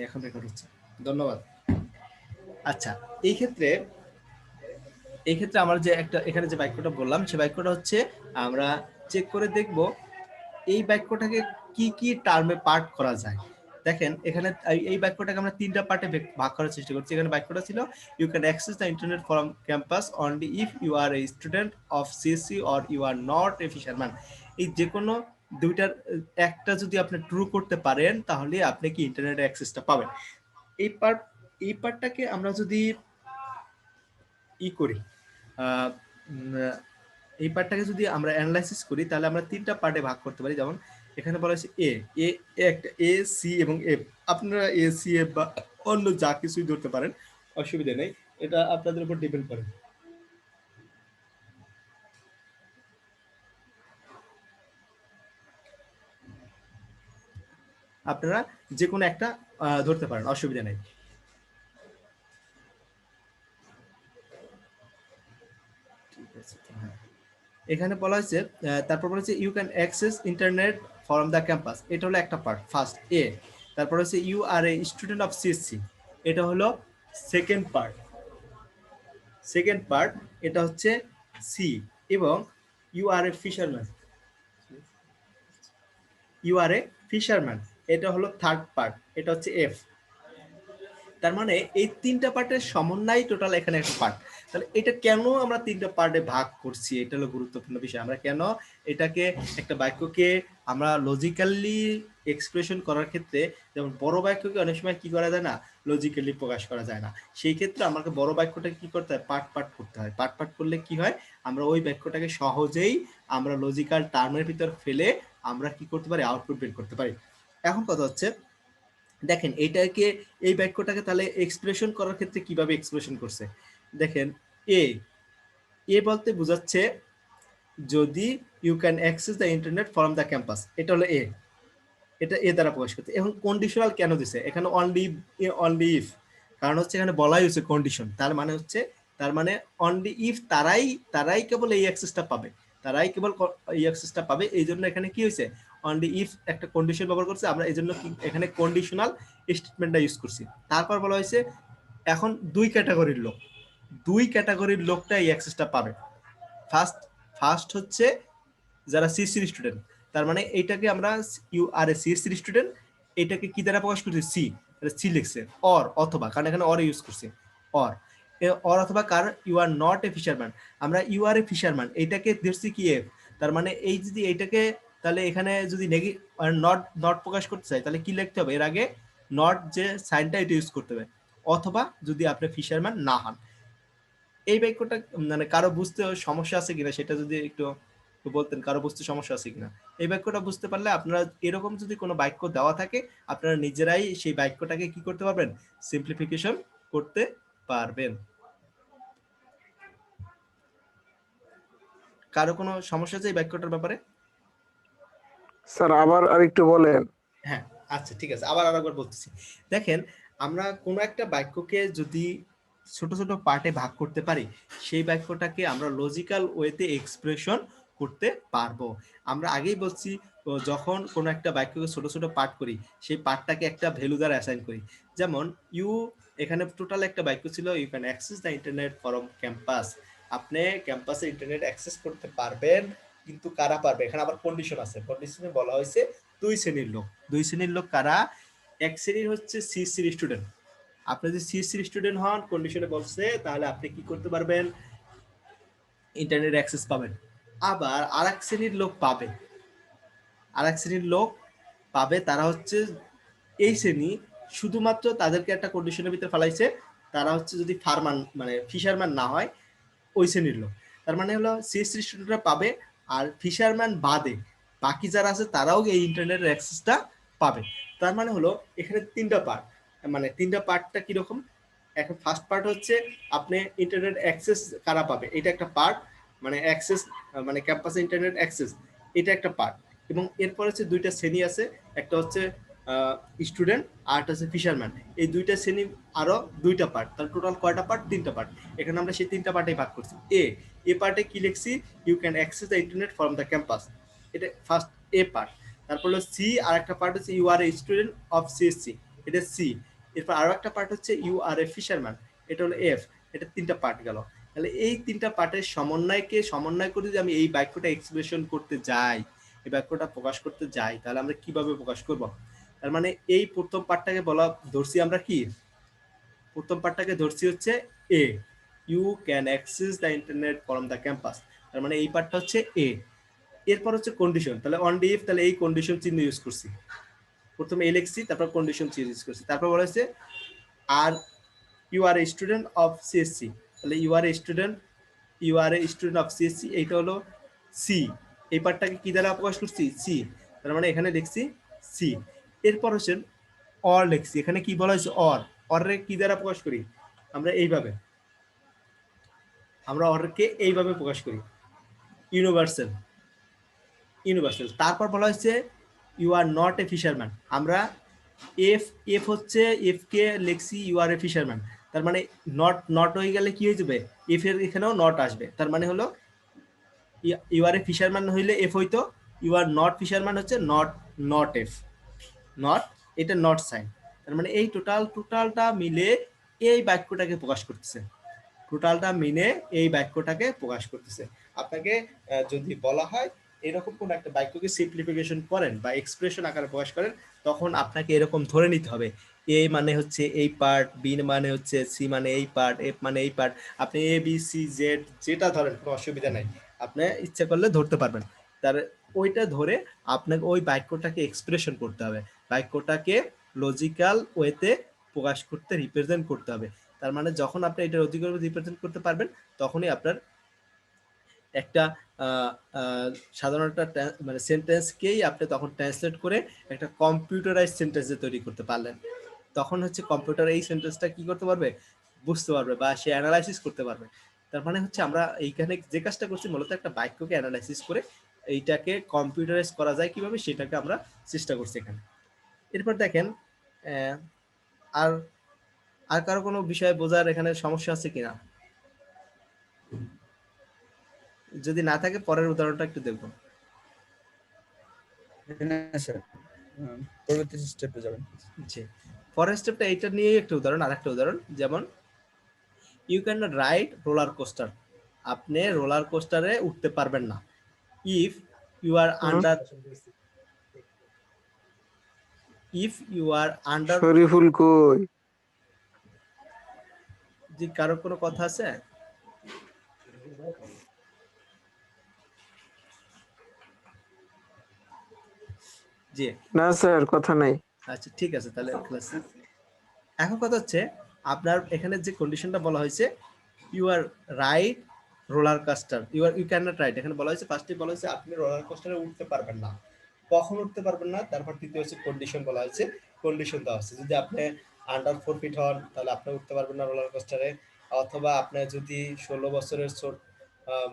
এখন রেকর্ড হচ্ছে, ধন্যবাদ। আচ্ছা, এই ক্ষেত্রে আমার যে একটা এখানে যে বাক্যটা বললাম সেই বাক্যটা হচ্ছে আমরা চেক করে দেখব এই বাক্যটাকে কি কি টার্মে পার্ট করা যায়। দেখেন এখানে এই বাক্যটাকে আমরা তিনটা পার্টে ভাগ করার চেষ্টা করছি। এখানে বাক্যটা ছিল you can access the internet from campus only if you are a student of CSC or you are not a fisherman. এই যে কোনো দুইটার একটা যদি আপনি ট্রু করতে পারেন তাহলে আপনি কি ইন্টারনেট অ্যাক্সেসটা পাবেন। এই পার্টটাকে আমরা যদি করি, এই পার্টটাকে যদি আমরা অ্যানালাইসিস করি তাহলে আমরা তিনটা পার্টে ভাগ করতে পারি। যেমন এখানে বলা হয়েছে এ এ একটা এ সি এবং এফ। আপনারা এ সি এফ বা অন্য যা কিছুই ধরতে পারেন, অসুবিধা নেই, এটা আপনাদের উপর ডিপেন্ড করে। আপনারা যে কোনো একটা ধরতে পারেন, অসুবিধা নেই। ঠিক আছে, হ্যাঁ। এখানে বলা হয়েছে তারপর বলেছে you can access internet from the campus, এটা হলো একটা পার্ট, ফার্স্ট এ। তারপর হচ্ছে you are a student of CSC, এটা হলো সেকেন্ড পার্ট। এটা হচ্ছে সি। এবং ইউ আর এ ফিশারম্যান, এটা হলো থার্ড পার্ট, এটা হচ্ছে এফ। তার মানে এই তিনটা পার্টের সমন্বয় টোটাল এখানে একটা পার্ট। তাহলে এটা কেন আমরা তিনটা পার্টে ভাগ করছি, এটা হলো গুরুত্বপূর্ণ বিষয়। আমরা কেন এটাকে একটা বাক্যকে আমরা লজিক্যালি এক্সপ্রেশন করার ক্ষেত্রে, যেমন বড় বাক্যকে অনেক সময় কি করা যায় না, লজিক্যালি প্রকাশ করা যায় না, সেই ক্ষেত্রে আমাকে বড় বাক্যটাকে কি করতে হয়, পার্ট পার্ট করতে হয়। পার্ট পার্ট করলে কি হয়, আমরা ওই বাক্যটাকে সহজেই আমরা লজিক্যাল টার্মের ভিতর ফেলে আমরা কি করতে পারি, আউটপুট বের করতে পারি। এখন কথা হচ্ছে দেখেন এইটাকে, এই বাক্যটাকে তাহলে এক্সপ্রেশন করার ক্ষেত্রে কিভাবে এক্সপ্রেশন করছে। দেখেন এ এ বলতে বোঝাচ্ছে যদি you can access the internet from the campus, এটা হলো এ, এটা এ দ্বারা প্রকাশ করতে। এখন কন্ডিশনাল কেন দিছে এখানে, অনলি ইফ, কারণ হচ্ছে এখানে বলাই হচ্ছে কন্ডিশন। তার মানে হচ্ছে, তার মানে অনলি ইফ তারাই কেবল এই অ্যাক্সেসটা পাবে, তারাই কেবল এই অ্যাক্সেসটা পাবে। এই জন্য এখানে কি হয়েছে, অনলি ইফ একটা কন্ডিশন ব্যবহার করছে। আমরা এই জন্য কি এখানে কন্ডিশনাল স্টেটমেন্টটা ইউজ করছি। তারপর বলা হয়েছে এখন দুই ক্যাটাগরির লোকটা এই অ্যাক্সেসটা পাবে। ফার্স্ট ফার্স্ট হচ্ছে যারা সিএসসি স্টুডেন্ট, তার মানে এইটাকে আমরা you are a CSC student, এটাকে কি দ্বারা প্রকাশ করছি, সি লিখছে, অর অথবা, কারণ এখানে অর ইউজ করছি, অর অর অথবা কার you are not a fisherman, আমরা ইউ আর এ ফিশারম্যান এইটাকে ধরছি কি এফ। তার মানে এই যদি এইটাকে, তাহলে এখানে যদি নট নট প্রকাশ করতে চাই তাহলে কি লিখতে হবে, এর আগে নট যে সাইনটা এটা ইউজ করতে হবে, অথবা যদি আপনি ফিশারম্যান না হন। এই বাক্যটা মানে কারো বুঝতে সমস্যা আছে কিনা সেটা যদি একটু বলতেন, কারো বুঝতে সমস্যা আছে কিনা। এই বাক্যটা বুঝতে পারলে আপনারা এরকম যদি কোনো বাক্য দেওয়া থাকে আপনারা নিজেরাই সেই বাক্যটাকে কি করতে পারবেন, সিম্পলিফিকেশন করতে পারবেন। কারো কোনো সমস্যা আছে এই বাক্যটার ব্যাপারে? স্যার আবার আরেকটু বলেন। হ্যাঁ, আচ্ছা ঠিক আছে, আবার আরেকবার বলতেছি। দেখেন আমরা কোনো একটা বাক্যকে যদি ছোট ছোট পার্টে ভাগ করতে পারি, সেই বাক্যটাকে আমরা লজিক্যাল ওয়েতে এক্সপ্রেশন করতে পারবো। আমরা আগেই বলছি, তো যখন কোনো একটা বাক্যকে ছোট ছোট পার্ট করি সেই পার্টটাকে একটা ভ্যালু দ্বারা অ্যাসাইন করি। যেমন ইউ, এখানে টোটাল একটা বাক্য ছিল you can access the internet from campus, আপনি ক্যাম্পাসে ইন্টারনেট অ্যাক্সেস করতে পারবেন, কিন্তু কারা পারবে, এখানে আবার কন্ডিশন আছে। কন্ডিশনে বলা হয়েছে দুই শ্রেণীর লোক কারা, এক শ্রেণীর হচ্ছে সিএসসি স্টুডেন্ট। আপনি যদি সিএসসি স্টুডেন্ট হন, কন্ডিশনে বলছে, তাহলে আপনি কি করতে পারবেন, ইন্টারনেট অ্যাক্সেস পাবেন। আবার আর এক শ্রেণীর লোক পাবে, তারা হচ্ছে এই শ্রেণী, শুধুমাত্র তাদেরকে একটা কন্ডিশনের ভিতরে ফেলাইছে, তারা হচ্ছে যদি ফার্মান মানে ফিশারম্যান না হয়, ওই শ্রেণীর লোক। তার মানে হলো সিএসসি স্টুডেন্টরা পাবে, আর ফিশারম্যান বাদে বাকি যারা আছে তারাও এই ইন্টারনেটের অ্যাক্সেসটা পাবে। তার মানে হলো এখানে তিনটা পার্ট, মানে তিনটা পার্টটা কিরকম, এখন ফার্স্ট পার্ট হচ্ছে আপনি ইন্টারনেট অ্যাক্সেস কারা পাবে, এটা একটা পার্ট, মানে অ্যাক্সেস মানে ক্যাম্পাসে ইন্টারনেট অ্যাক্সেস, এটা একটা পার্ট। এবং এরপর হচ্ছে দুইটা শ্রেণী আছে, একটা হচ্ছে স্টুডেন্ট আর একটা হচ্ছে ফিশারম্যান। এই দুইটা শ্রেণী আরো দুইটা পার্ট, তাহলে টোটাল কয়টা পার্ট, তিনটা পার্ট। এখানে আমরা সেই তিনটা পার্টে ভাগ করছি। এ পার্টে কি লিখছি, you can access the internet from the campus, এটা ফার্স্ট এ পার্ট। তারপর হলো সি, আর একটা পার্ট হচ্ছে you are a student of CSC, এটা সি। এরপর আরো একটা পার্ট হচ্ছে ইউ আর এ ফিশারম্যান, এটা হলো এফ। এটা তিনটা পার্ট গেল। তাহলে এই তিনটা পার্টের সমন্বয় করে যদি আমি এই বাক্যটা এক্সপ্রেশন করতে যাই, এই বাক্যটা প্রকাশ করতে যাই, তাহলে আমরা কিভাবে প্রকাশ করব? তার মানে এই প্রথম পার্টটাকে বলা ধরছি আমরা কি, প্রথম পার্টটাকে ধরছি হচ্ছে এ, you can access the internet from the campus. তার মানে এই পার্টটা হচ্ছে এ। এরপর হচ্ছে কন্ডিশন, তাহলে অন ডি ইফ, তাহলে এই কন্ডিশন চিহ্ন ইউজ করছি, প্রথমে এ লিখছি, তারপর কন্ডিশন চিহ্ন ইউজ করছি, তারপর বলা হচ্ছে আর you are a student of CSC, তাহলে you are a student of CSC, এইটা হলো সি। এই পার্টটাকে কি দ্বারা প্রকাশ করছি, সি। তার মানে এখানে লিখছি সি। এরপর হচ্ছে অর লিখছি, এখানে কি বলা হয়েছে অর, অরে কি দ্বারা প্রকাশ করি আমরা এইভাবে, আমরা অরকে এইভাবে প্রকাশ করি, ইউনিভার্সাল, ইউনিভার্সাল। তারপর বলা হয়েছে you are not a fisherman, আমরা এফ, এফ হচ্ছে এফ কে লিখছি ইউ আর এ ফিশারম্যান, তার মানে নট হয়ে গেলে কি হয়ে যাবে, এফ এর এখানেও নট আসবে, তার মানে হলো ইউ আর এ ফিশারম্যান হইলে এফ হইতো, ইউ আর নট ফিশারম্যান হচ্ছে নট এফ, নট, এটা নট সাইন। তার মানে এই টোটালটা মিলে এই বাক্যটাকে প্রকাশ করতেছে, টোটালটা মিলে এই বাক্যটাকে প্রকাশ করতেছে। আপনাকে যদি বলা হয় এরকম কোন একটা বাক্যকে সিম্পলিফিকেশন করেন বা এক্সপ্রেশন আকারে প্রকাশ করেন, তখন আপনাকে এরকম ধরে নিতে হবে এ মানে হচ্ছে এই পার্ট, বি মানে হচ্ছে সি মানে এই পার্ট, এফ মানে এই পার্ট। আপনি এ বি সি জেড যেটা ধরেন কোনো অসুবিধা নাই, আপনি ইচ্ছা করলে ধরতে পারবেন। তার ওইটা ধরে আপনাকে ওই বাক্যটাকে এক্সপ্রেশন করতে হবে, বাক্যটাকে লজিক্যাল ওয়েতে প্রকাশ করতে, রিপ্রেজেন্ট করতে হবে। তার মানে যখন আপনি এটা লজিক্যাল রিপ্রেজেন্ট করতে পারবেন, তখনই আপনার একটা সাধারণ একটা মানে সেন্টেন্সকেই আপনি তখন ট্রান্সলেট করে একটা কম্পিউটারাইজ সেন্টেন্সে তৈরি করতে পারলেন। তখন হচ্ছে কম্পিউটার এই সেন্টেন্সটা কি করতে পারবে, বুঝতে পারবে বা সে অ্যানালাইসিস করতে পারবে। তার মানে হচ্ছে আমরা এইখানে যে কাজটা করছি মূলত একটা বাক্যকে অ্যানালাইসিস করে এইটাকে কম্পিউটারাইজ করা যায় কিভাবে, সেটাকে আমরা চেষ্টা করছি এখানে। এরপর দেখেন আর আর কারো কোনো বিষয় বোঝার এখানে সমস্যা আছে কিনা, যদি না থাকে পরের উদাহরণটা একটু দেখবো। না স্যার, পরবর্তী স্টেপে যাবেন। জি, পরের স্টেপটা এইটা নিয়ে একটা উদাহরণ, আর একটা উদাহরণ যেমন you can not ride roller coaster, আপনি রোলার কোস্টারে উঠতে পারবেন না। If you are under, if you are under, Shariful কই? যে কারো কোনো কথা আছে? জি, না স্যার, কথা নাই। আচ্ছা ঠিক আছে, তাহলে ক্লাস। এখন কথা হচ্ছে আপনার এখানে যে কন্ডিশনটা বলা হয়েছে you are ride roller coaster, you can not ride, এখানে বলা হয়েছে ফার্স্টে বলা হয়েছে আপনি রোলার কোস্টারে উঠতে পারবেন না, কখন উঠতে পারবেন না। তারপর তৃতীয় হচ্ছে কন্ডিশন বলা হয়েছে, কন্ডিশন দেওয়া হচ্ছে যদি আপনি আন্ডার 4 ফিট হন তাহলে আপনি উঠতে পারবেন না রোলার কোস্টারে, অথবা আপনার যদি 16 বছরের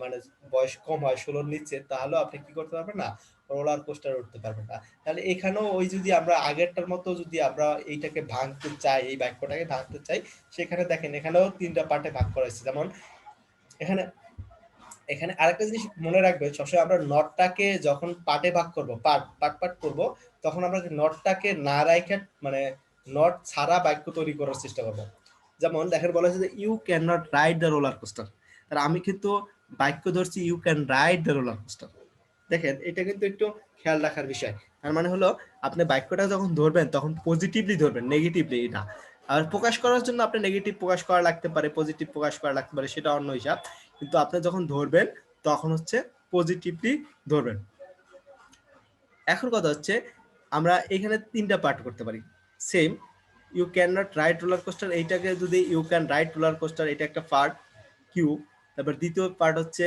মানে বয়স কম হয় 16-র নিচে, তাহলেও আপনি কি করতে পারবেন না, রোলার কোস্টারে উঠতে পারবেন না। তাহলে এখানেও ওই যদি আমরা আগেরটার মতো যদি আমরা এইটাকে ভাঙতে চাই, এই বাক্যটাকে ভাঙতে চাই, সেখানে দেখেন এখানেও তিনটা পার্টে ভাগ করা হয়েছে। যেমন এখানে এখানে আরেকটা জিনিস মনে রাখবেন, সবসময় আমরা নটটাকে যখন পার্টে ভাগ করব, পার্ট করব, তখন আমরা নটটাকে না রাখে মানে নট ছাড়া বাক্য তৈরি করার চেষ্টা করব। যেমন দেখেন বলা হয়েছে যে you can not ride the roller coaster, তার আমি কিন্তু বাক্য ধরছি you can ride the roller coaster. দেখেন এটা কিন্তু একটু খেয়াল রাখার বিষয়। তার মানে হলো আপনি বাক্যটা যখন ধরবেন তখন পজিটিভলি ধরবেন, নেগেটিভলি না। আর প্রকাশ করার জন্য আপনি নেগেটিভ প্রকাশ করা লাগতে পারে, পজিটিভ প্রকাশ করা লাগতে পারে, সেটা অন্য হিসাব। কিন্তু আপনি যখন ধরবেন তখন হচ্ছে পজিটিভলি ধরবেন। এখন কথা হচ্ছে আমরা এখানে তিনটা পার্ট করতে পারি same. You can not ride roller coaster, এইটাকে যদি you can ride roller coaster, এটা একটা পার্ট কিউ। তারপর দ্বিতীয় পার্ট হচ্ছে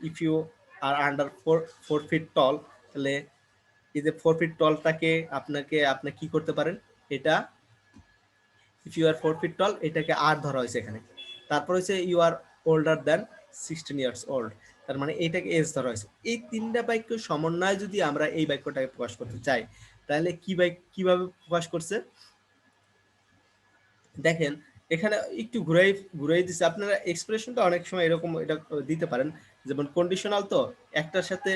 if you are under 4 feet tall, তাহলে এই যে 4 ফিট টলটাকে আপনি কি করতে পারেন, এটা if you are 4 feet tall, এটাকে আর ধরা হয়েছে এখানে। তারপর হচ্ছে you are older than 16 years old, তার মানে এটাকে এজ ধরা হয়েছে। এই তিনটা বাক্য সমন্বয়ে যদি আমরা এই বাক্যটাকে প্রকাশ করতে চাই, তাহলে কিভাবে প্রকাশ করছে দেখেন এখানে একটু ঘুরাই দিচ্ছে। আপনারা এক্সপ্রেশনটা অনেক সময় এরকম এটা দিতে পারেন, যেমন কন্ডিশনাল তো একটার সাথে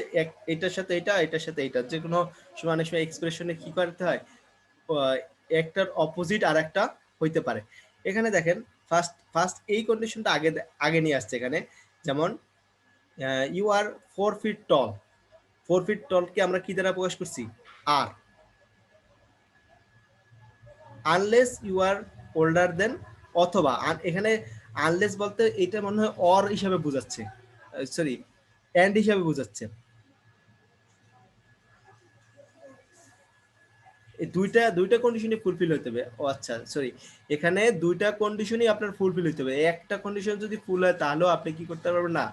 এটার সাথে এটা, এটার সাথে এটা, যে কোনো সময় অনেক সময় এক্সপ্রেশনে কি করতে হয়, একটার অপোজিট আর একটা হইতে পারে। এখানে দেখেন ফার্স্ট এই কন্ডিশনটা আগে নিয়ে আসছে এখানে, যেমন you are 4 feet tall. 4 feet টলকে আমরা কি দ্বারা প্রকাশ করছি? R. Unless you are older then, অথবা এখানে আনলেস বলতে এটা মনে হয় অর হিসাবে বোঝাচ্ছে, সরি এন্ড হিসাবে বোঝাচ্ছে। এই দুইটা কন্ডিশনই ফুলফিল হইতে হবে। ও আচ্ছা, সরি, এখানে দুইটা কন্ডিশনই আপনার ফুলফিল হইতে হবে। একটা কন্ডিশন যদি ফুল হয় তাহলেও আপনি কি করতে পারবেন না,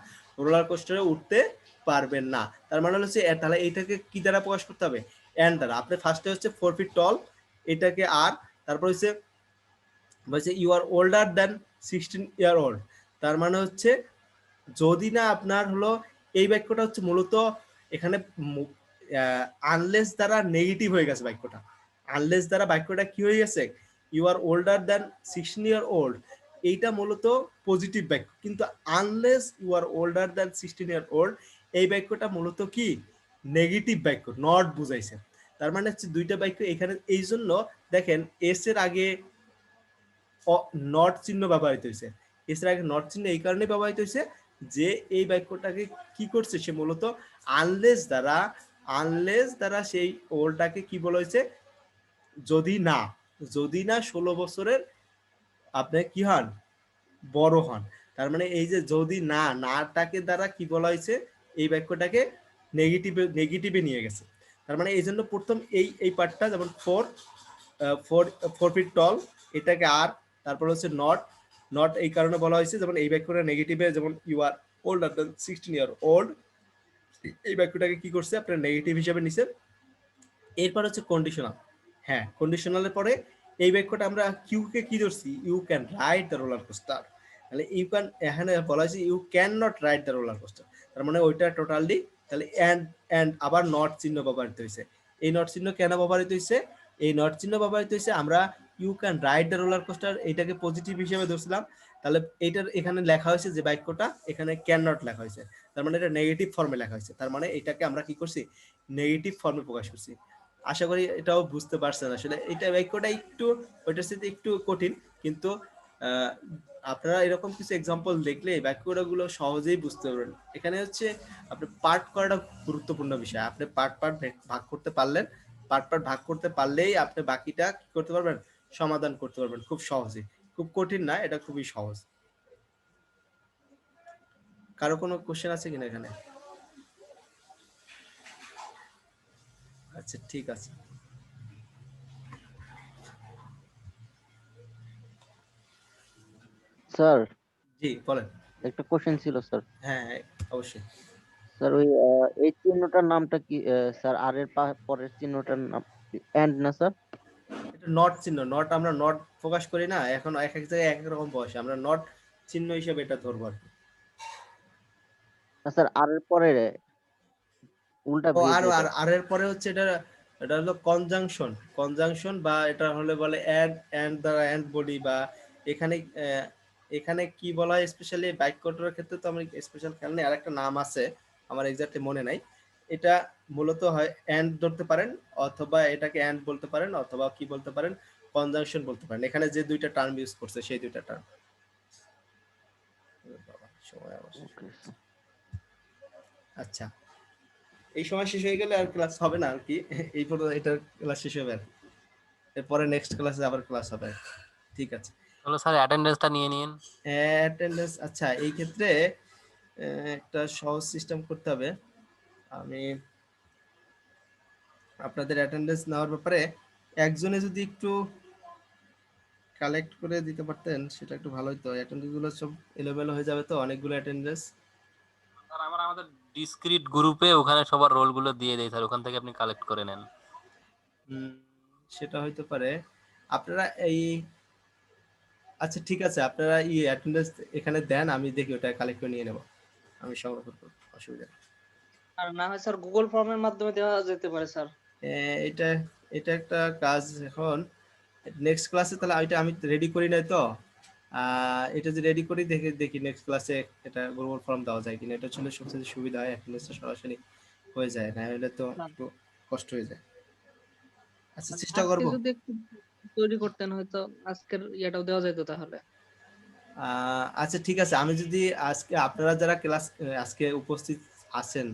রোলার কোস্টারে উঠতে পারবেন না। তার মানে হচ্ছে তাহলে এইটাকে কি দ্বারা প্রকাশ করতে হবে? এন্ড দ্বারা। আপনি ফার্স্টে হচ্ছে 4 ফিট টল, এটাকে আর, তারপর হচ্ছে বলছে you are older than 16 year old. তার মানে হচ্ছে যদি না আপনার হলো এই বাক্যটা হচ্ছে মূলত এখানে আনলেস দ্বারা নেগেটিভ হয়ে গেছে বাক্যটা। আনলেস দ্বারা বাক্যটা কি হয়ে গেছে? You are older than 16 year old, এইটা মূলত পজিটিভ বাক্য। কিন্তু unless you are older than 16 year old, এই বাক্যটা মূলত কি? নেগেটিভ বাক্য, নট বুঝাইছে। তার মানে হচ্ছে দুইটা বাক্য এখানে। এই জন্য দেখেন এস এর আগে নট চিহ্ন ব্যবহৃত হয়েছে। এস এর আগে নট চিহ্ন এই কারণে ব্যবহৃত হয়েছে যে এই বাক্যটাকে কি করছে সে মূলত আনলেস দ্বারা সেই ওল্ডটাকে কি বলা হয়েছে? যদি না 16 বছরের আপনি কি হন, বড় হন। তার মানে এই যে যদি নাটাকে দ্বারা কি বলা হয়েছে? এই বাক্যটাকে নেগেটিভে নিয়ে গেছে। তার মানে এই জন্য প্রথম এই পার্টটা, যেমন 4 ফিট টল, এটাকে আর, তারপর হচ্ছে নট এই কারণে বলা হয়েছে যেমন এই বাক্যটা নেগেটিভে, যেমন you are older than 16 year old, এই বাক্যটাকে কি করছে আপনার নেগেটিভ হিসেবে নিছেন। এরপর হচ্ছে কন্ডিশনাল। হ্যাঁ, কন্ডিশনালের পরে এই বাক্যটা আমরা কিউ কে কি ধরছি? You can ride the roller coaster. তাহলে ইউ ক্যান, এখানে বলা হয়েছে you can not ride the roller coaster. তার মানে ওইটা টোটালি তাহলে এন্ড আবার নট চিহ্ন ব্যবহৃত হয়েছে। এই নট চিহ্ন কেন ব্যবহৃত হয়েছে? এই নট চিহ্ন ব্যবহৃত হয়েছে, আমরা you can ride the roller coaster এটাকে পজিটিভ হিসেবে ধরছিলাম। তাহলে এইটার এখানে লেখা হয়েছে যে বাক্যটা এখানে ক্যান নট লেখা হয়েছে, তার মানে এটা নেগেটিভ ফর্মে লেখা হয়েছে। তার মানে এটাকে আমরা কি করছি? নেগেটিভ ফর্মে প্রকাশ করছি। আশা করি এটাও বুঝতে পারছেন। আসলে এটা বাক্যটা একটু ওইটার সাথে একটু কঠিন, কিন্তু আপনারা এরকম কিছু এক্সাম্পল দেখলে বাক্যগুলো সহজেই বুঝতে পারবেন। এখানে হচ্ছে আপনি পার্ট করাটা গুরুত্বপূর্ণ বিষয়। আপনি পার্ট ভাগ করতে পারলেন, পার্ট ভাগ করতে পারলেই আপনি বাকিটা কি করতে পারবেন? সমাধান করতে পারবেন খুব সহজেই। খুব কঠিন না, এটা খুবই সহজ। কারো কোনো কোশ্চেন আছে কিনা এখানে? আচ্ছা, ঠিক আছে। স্যার, জি বলেন। একটা কোশ্চেন ছিল স্যার। হ্যাঁ হ্যাঁ, অবশ্যই। স্যার ওই এই চিহ্নটার নামটা কি স্যার? আর এর পরের চিহ্নটার নাম এন্ড না স্যার? এটা নট চিহ্ন। নট আমরা নট প্রকাশ করি না, এখন এক এক জায়গায় এক এক রকম বসে, আমরা নট চিহ্ন হিসেবে এটা ধরবো আর কি। না স্যার, আর এর পরে উল্টা ও ব্রিজ আর এটা। আর আর এর পরে হচ্ছে এটা, এটা হলো কনজাংশন বা এটা হলে বলে এন্ড দ্বারা এন্ড বডি, বা এখানে এখানে কি বলা হয় স্পেশালি বাক্যটার ক্ষেত্রে তো আমি স্পেশাল খেয়াল নেই, আরেকটা নাম আছে আমার এক্স্যাক্টলি মনে নাই। এটা মূলত হয় এন্ড ধরতে পারেন, অথবা এটাকে এন্ড বলতে পারেন, অথবা কি বলতে পারেন? কনজাংশন বলতে পারেন। এখানে যে দুইটা টার্ম ইউজ করছে সেই দুইটা টার্ম। সময় অবশ্যই। Okay sir. আচ্ছা, এই সময় শেষ হয়ে গেলে আর ক্লাস হবে না আর কি, এই পর্যন্ত এটার ক্লাস শেষ হবে আর কি। এরপরে নেক্সট ক্লাসে আবার ক্লাস হবে। ঠিক আছে। তাহলে স্যার অ্যাটেন্ডেন্সটা নিয়ে নিন। অ্যাটেন্ডেন্স, আচ্ছা এই ক্ষেত্রে একটা সহজ সিস্টেম করতে হবে। আমি আপনাদের অ্যাটেন্ডেন্স নেওয়ার ব্যাপারে একজনে যদি একটু কালেক্ট করে দিতে পারতেন সেটা একটু ভালো হতো। অ্যাটেন্ডেন্স গুলো সব এলোমেলো হয়ে যাবে তো, অনেকগুলো অ্যাটেন্ডেন্স। স্যার আমরা আমাদের ডিসক্রিট গ্রুপে ওখানে সবার রোলগুলো দিয়ে দেই স্যার, ওখান থেকে আপনি কালেক্ট করে নেন। সেটা হইতে পারে। আপনারা এই, আচ্ছা ঠিক আছে, আপনারা অ্যাটেন্ডেন্স এখানে দেন, আমি দেখি ওটা কালেক্ট করে নিয়ে নেব, আমি সংরক্ষণ করব, অসুবিধা নেই। আর না হয় স্যার গুগল ফর্মের মাধ্যমে দেওয়া যেতে পারে স্যার। এটা এটা একটা কাজ। এখন নেক্সট ক্লাসে তাহলে এটা আমি রেডি করি নাই তো, এটা যে রেডি করি দেখি নেক্সট ক্লাসে এটা গুগল ফর্ম দেওয়া যায় কিনা। এটা হলে সবচেয়ে সুবিধা হয়, অ্যাটেন্ডেন্সটা সরাসরি হয়ে যায়, না হলে তো একটু কষ্ট হয়ে যায়। আচ্ছা চেষ্টা করব। আজকে যদি একটু তৈরি করতেন হয়তো আজকের ইয়েটাও দেওয়া যেত তাহলে। আচ্ছা ঠিক আছে, আমি যদি আজকে আপনারা যারা ক্লাস আজকে উপস্থিত আছেন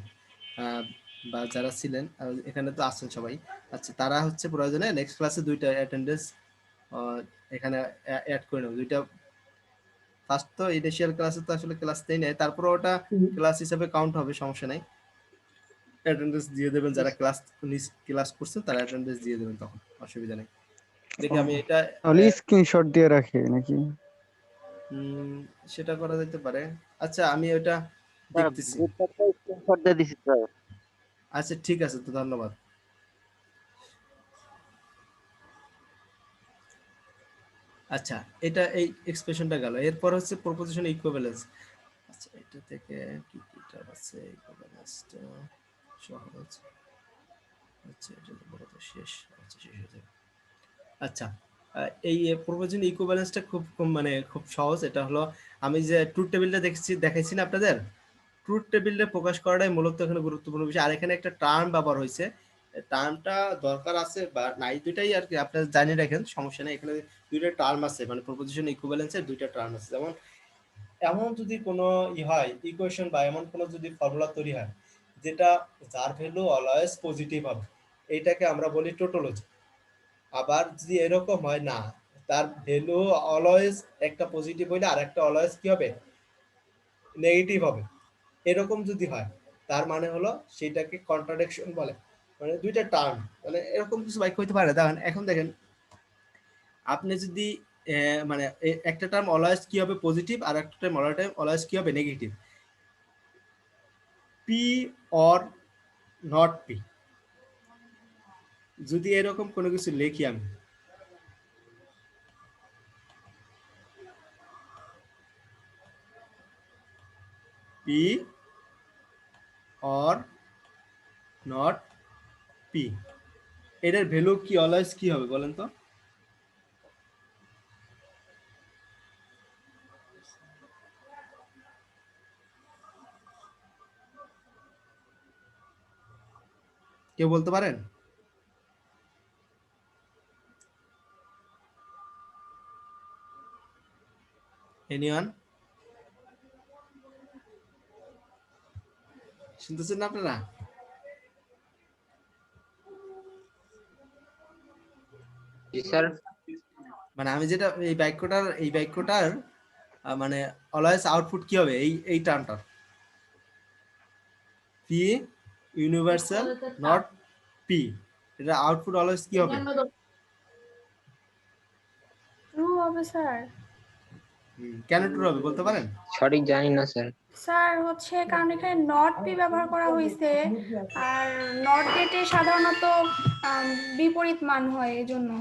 বা যারা ছিলেন এখানে তো আছেন সবাই, আচ্ছা তারা হচ্ছে প্রয়োজনে নেক্সট ক্লাসে 2টা অ্যাটেন্ডেন্স এখানে অ্যাড করে নেব। 2টা ফার্স্ট তো ইনিশিয়াল ক্লাসে তো আসলে ক্লাস নেই নাই, তারপর ওটা ক্লাস হিসাবে কাউন্ট হবে, সমস্যা নাই। অ্যাটেন্ডেন্স দিয়ে দেবেন, যারা ক্লাস করছেন তারা অ্যাটেন্ডেন্স দিয়ে দেবেন, তখন অসুবিধা নেই। দেখি আমি এটা তাহলে স্ক্রিনশট দিয়ে রাখে নাকি? সেটা করা যেতে পারে। আচ্ছা আমি ওটা স্যার দেখতেছি। গ্রুপটা স্ক্রিনশট দিয়ে দিছি স্যার। আচ্ছা ঠিক আছে, তো ধন্যবাদ। আচ্ছা এটা এই এক্সপ্রেশনটা গেল, এরপর হচ্ছে প্রপোজিশন ইকুইভ্যালেন্স। আচ্ছা এটা থেকে কি কিটা আছে, ইকুইভ্যালেন্সটা সহজ। আচ্ছা এটা বড় তো শেষ, আচ্ছা শেষ হয়ে যাবে। আচ্ছা এই প্রপোজিশন ইকুইভ্যালেন্সটা মানে খুব সহজ। এটা হলো আমি যে ট্রুথ টেবিলটা দেখাইছি না আপনাদের, ট্রুথ টেবিলটা প্রকাশ করাটাই মূলত এখানে গুরুত্বপূর্ণ বিষয়। আর এখানে একটা টার্ম ব্যবহার হয়েছে, টার্মটা দরকার আছে বা নাই দুইটাই আর কি, আপনারা জানিয়ে রাখেন, সমস্যা নেই। এখানে 2টা টার্ম আছে, মানে প্রপোজিশন ইকুইভ্যালেন্সের 2টা টার্ম আছে। যেমন এমন যদি কোনো হয় ইকুয়েশন বা এমন কোনো যদি ফর্মুলা তৈরি হয় যেটা যার ভ্যালু অলওয়েজ পজিটিভ হবে, এইটাকে আমরা বলি টোটোলজি। আবার যদি এরকম হয় না, তার ভ্যালু অলওয়েজ একটা পজিটিভ হইলে আর একটা অলওয়েজ কি হবে, নেগেটিভ হবে, এরকম যদি হয় তার মানে হলো সেটাকে কন্ট্রাডিকশন বলে। মানে 2টা টার্ম, মানে এরকম কিছু বাক্য হইতে পারে। দেখেন এখন দেখেন, আপনি যদি মানে একটা টার্ম অলওয়েজ কি হবে পজিটিভ, আর একটা টার্ম অলওয়েজ কি হবে negative, P or not P, যদি এরকম কোনো কিছু লিখি আমি, পি অর নট পি, এটার ভ্যালু কি অলওয়েজ কি হবে বলেন তো? কেউ বলতে পারেন? এনিওয়ান? শুনতেছেন না আপনারা? জি স্যার। মানে আমি যেটা এই বাক্যটার মানে অলওয়েজ আউটপুট কি হবে এই টার্মটার, পি ইউনিভার্সাল নট পি, এটা আউটপুট অলওয়েজ কি হবে? ট্রু হবে স্যার। কেন ট্রু হবে বলতে পারেন? সঠিক জানি না স্যার। স্যার হচ্ছে কারণ এখানে নট পি ব্যবহার করা হয়েছে, আর নট গেটে সাধারণত বিপরীত মান হয় এজন্য।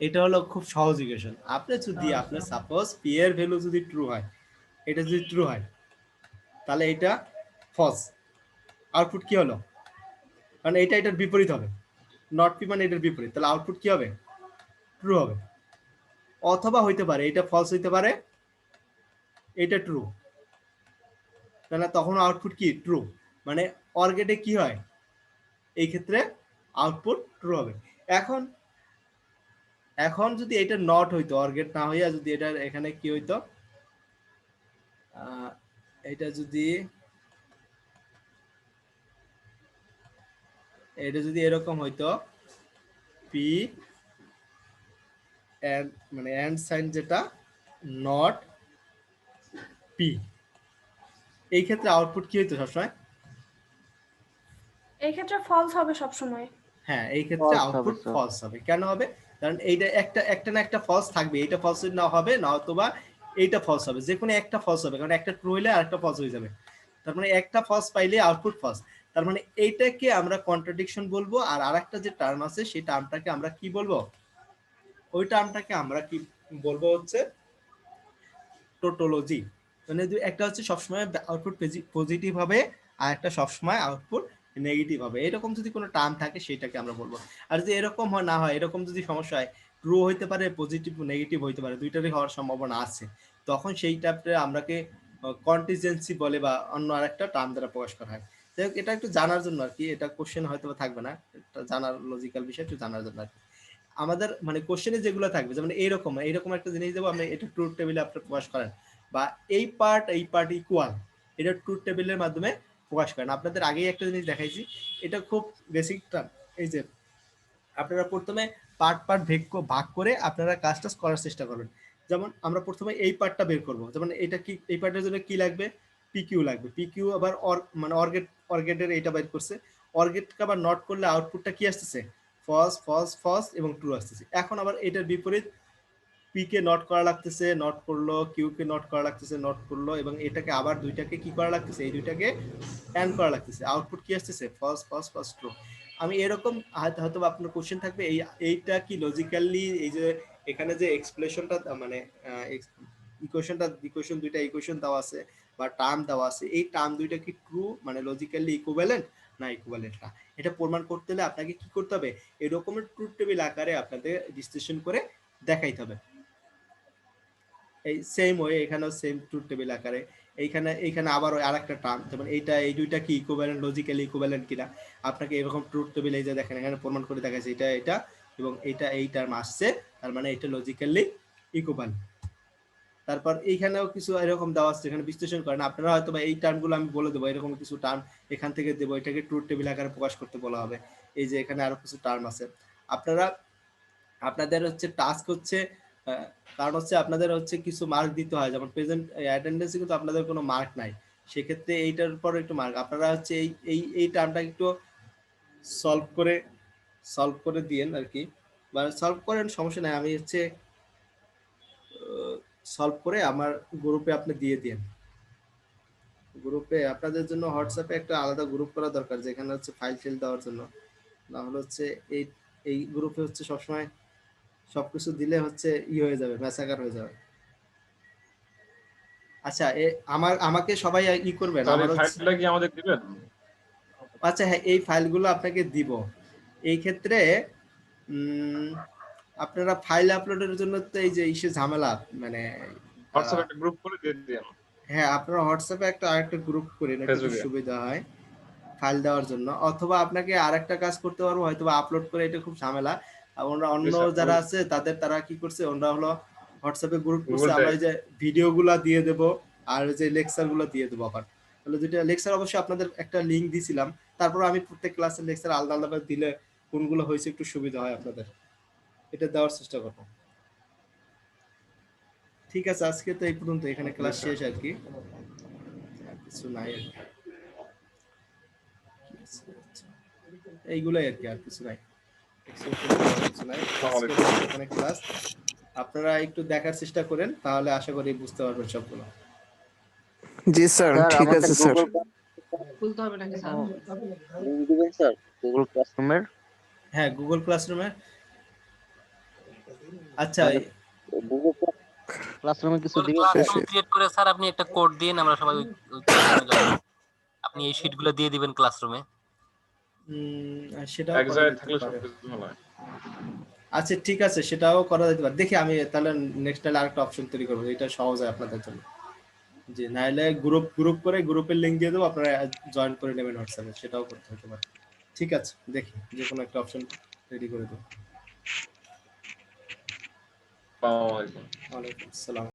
এটা হলো খুব সহজ ইকুয়েশন। আপনি যদি আপনার সাপোজ পি এর ভ্যালু যদি ট্রু হয়, এটা যদি ট্রু হয় তাহলে এটা ফলস, আউটপুট কি হলো, কারণ এটার বিপরীত হবে, নট পি মানে এটার বিপরীত, তাহলে আউটপুট কি হবে, ট্রু হবে। অথবা হইতে পারে এটা ফলস হইতে পারে, এটা ট্রু, তাহলে তখন আউটপুট কি ট্রু, মানে অর গেটে কি হয় এই ক্ষেত্রে আউটপুট ট্রু হবে। এখন যদি এটা নট হইতো, অর গেট না হইয়া যদি এটা এখানে কি হইতো, এটা যদি এরকম হইতো, পি এন্ড মানে এন্ড সাইন যেটা নট পি, এই ক্ষেত্রে আউটপুট কি হইতো সবসময়? এই ক্ষেত্রে ফলস হবে সবসময়। হ্যাঁ এই ক্ষেত্রে False হবে, আউটপুট sir. ফলস হবে। কেন হবে? কারণ এইটা একটা না একটা ফলস থাকবে, এইটা ফলস না হবে না, অথবা এইটা ফলস হবে, যে কোনো একটা ফলস হবে, কারণ একটা ট্রু হইলে আরেকটা ফলস হয়ে যাবে। তার মানে একটা ফলস পাইলে আউটপুট ফলস, তার মানে এইটাকে আমরা কন্ট্রাডিকশন বলবো। আর আরেকটা যে টার্ম আছে সেই টার্মটাকে আমরা কি বলবো, ওই টার্মটাকে আমরা কি বলবো হচ্ছে টোটোলজি। মানে একটা হচ্ছে সবসময় আউটপুট পজিটিভ হবে, আর একটা সবসময় আউটপুট নেগেটিভ হবে, এরকম যদি কোনো টার্ম থাকে সেটাকে আমরা বলবো। আর যদি এরকম না হয়, এরকম যদি সমস্যা হয়, ট্রু হইতে পারে পজিটিভ নেগেটিভ হইতে পারে, দুইটারই হওয়ার সম্ভাবনা আছে, তখন সেইটাতে আমরাকে কন্টিজেন্সি বলে বা অন্য আরেকটা টার্ম দ্বারা প্রকাশ করা হয়। যাই হোক, এটা একটু জানার জন্য আর কি, এটা কোশ্চেন হয়তো থাকবে না, এটা জানার লজিক্যাল বিষয়, একটু জানার জন্য আর কি। আমাদের মানে কোশ্চেনে যেগুলো থাকবে, যেমন এইরকম একটা জিনিস দেবো, আপনি এটা ট্রুথ টেবিলে আপনি প্রকাশ করেন, বা এই পার্ট ইকুয়াল, এটা ট্রুথ টেবিলের মাধ্যমে প্রকাশ করেন। আপনাদের আগেই একটা জিনিস দেখাইছি, এটা খুব বেসিক টার্ম। এই যে আপনারা প্রথমে পার্ট ভাগ করে আপনারা কাজটা করার চেষ্টা করবেন। যেমন আমরা প্রথমে এই পার্টটা বের করব, যেমন এটা কি, এই পার্টের জন্য কি লাগবে, পিকিউ লাগবে। পিকিউ আবার মানে অরগেটের এইটা বের করছে, অরগেটকে আবার নট করলে আউটপুটটা কি আসতেছে, ফলস এবং ট্রু আসতেছে। এখন আবার এটার বিপরীত, পি কে নট করা লাগতেছে, নট করলো, কিউ কে নট করা লাগতেছে, নট করলো, এবং এটাকে আবার দুইটাকে কি করা লাগতেছে, এই দুইটাকে অ্যান্ড করা লাগতেছে। আউটপুট কি আসতেছে, ফলস ট্রু। আমি এরকম হয়তো আপনার কোশ্চেন থাকবে, এইটা কি লজিক্যালি, এই যে এখানে যে এক্সপ্রেশনটা মানে ইকুয়েশন দুইটা ইকুয়েশন দেওয়া আছে বা টার্ম দেওয়া আছে, এই টার্ম দুইটা কি ট্রু মানে লজিক্যালি ইকুইভ্যালেন্ট না ইকুইভ্যালেন্ট না, এটা প্রমাণ করতে হলে আপনাকে কি করতে হবে, এরকমের ট্রুথ টেবিল আকারে আপনাদের বিশ্লেষণ করে দেখাইতে হবে। এই সেম ওয়ে এখানেও সেম ট্রুথ টেবিল আকারে, এইখানে আবার ওই আরেকটা টার্ম, যেমন এই দুইটা কি ইকুইভ্যালেন্ট, লজিক্যালি ইকুইভ্যালেন্ট কিনা, আপনাকে এরকম ট্রুথ টেবিল এই যে দেখেন এখানে প্রমাণ করে দেখাচ্ছে, এটা এবং এই টার্ম আসছে, তার মানে এটা লজিক্যালি ইকুইভ্যালেন্ট। তারপর এইখানেও কিছু এরকম দেওয়া আছে, এখানে বিশ্লেষণ করেন আপনারা, হয়তো বা এই টার্মগুলো আমি বলে দেবো, এরকম কিছু টার্ম এখান থেকে দেবো, এটাকে ট্রুথ টেবিল আকারে প্রকাশ করতে বলা হবে। এই যে এখানে আরো কিছু টার্ম আছে, আপনাদের হচ্ছে টাস্ক হচ্ছে, কারণ হচ্ছে আপনাদের হচ্ছে কিছু মার্ক দিতে হয়, যেমন প্রেজেন্ট অ্যাটেন্ডেন্সে কিন্তু আপনাদের কোনো মার্ক নাই, সেক্ষেত্রে এইটার উপর একটু মার্ক আপনারা হচ্ছে এই টার্মটা একটু সলভ করে দিয়েন আর কি, বা সলভ করেন, সমস্যা নাই, আমি হচ্ছে সলভ করে আমার গ্রুপে আপনি দিয়ে দিন। গ্রুপে আপনাদের জন্য হোয়াটসঅ্যাপে একটা আলাদা গ্রুপ করা দরকার, যেখানে হচ্ছে ফাইল দেওয়ার জন্য, না হলে হচ্ছে এই গ্রুপে হচ্ছে সবসময় সবকিছু দিলে হচ্ছে হয়ে যাবে, ম্যাসাকার হয়ে যাবে। আচ্ছা, আমাকে সবাই করবেন, আমার ফাইলটা কি আমাদের দিবেন? আচ্ছা হ্যাঁ, এই ফাইলগুলো আপনাকে দিব। এই ক্ষেত্রে আপনারা ফাইল আপলোডের জন্য তো এই যে ঝামেলা, মানে হোয়াটসঅ্যাপে একটা গ্রুপ করে দিয়ে দিন। হ্যাঁ, আপনারা হোয়াটসঅ্যাপে আরেকটা গ্রুপ করে একটু সুবিধা হয় ফাইল দেওয়ার জন্য, অথবা আপনাকে আরেকটা কাজ করতে পারবো, হয়তো আপলোড করে, এটা খুব ঝামেলা। অন্য যারা আছে তারা কি করছে, ওরা হলো হোয়াটসঅ্যাপে গ্রুপ করছে, আমরা এই যে ভিডিওগুলো দিয়ে দেব আর যে লেকচারগুলো দিয়ে দেবো। আবার তাহলে দুইটা লেকচার অবশ্যই আপনাদের একটা লিংক দিছিলাম, তারপর আমি প্রত্যেক ক্লাসের লেকচার আলাদা আলাদা দিলে কোনগুলো হয়েছে একটু সুবিধা হয় আপনাদের, এটা দেওয়ার চেষ্টা করবো। ঠিক আছে, আজকে তো এই পর্যন্ত, এখানে ক্লাস শেষ আর কি, কিছু নাই আর কি, এইগুলাই আর কি, আর কিছু নাই, এখানে ক্লাস। আপনারা একটু দেখার চেষ্টা করেন, তাহলে আশা করি বুঝতে পারবেন সবগুলো। জি স্যার, ঠিক আছে স্যার। খুলতে হবে নাকি স্যার? লিংক দিবেন স্যার গুগল ক্লাসরুমের? হ্যাঁ, গুগল ক্লাসরুমে। আচ্ছা, গুগল ক্লাসরুমে কিছু দিবেন ক্লাসরুম ক্রিয়েট করে স্যার আপনি একটা কোড দিন, আমরা সবাই ওই ক্লাসরুমে যাব। আপনি এই শীটগুলো দিয়ে দিবেন ক্লাসরুমে। সেটাও এক জায়গায় থাকলে সবকিছু ভালো হয়। আচ্ছা ঠিক আছে, সেটাও করা যেতে পারে। দেখি আমি তাহলে নেক্সট টাইম আরেকটা অপশন তৈরি করবো, এটা সহজ হয় আপনাদের জন্য। যে নাইলে গ্রুপ করে গ্রুপের লিংক দিয়ে দেবো, আপনারা জয়েন করে নেবেন হোয়াটসঅ্যাপে, সেটাও করতে হতে পারে। ঠিক আছে, দেখি যে কোনো একটা অপশন রেডি করে দেবো। আসসালামু আলাইকুম। ওয়ালাইকুম আসসালাম।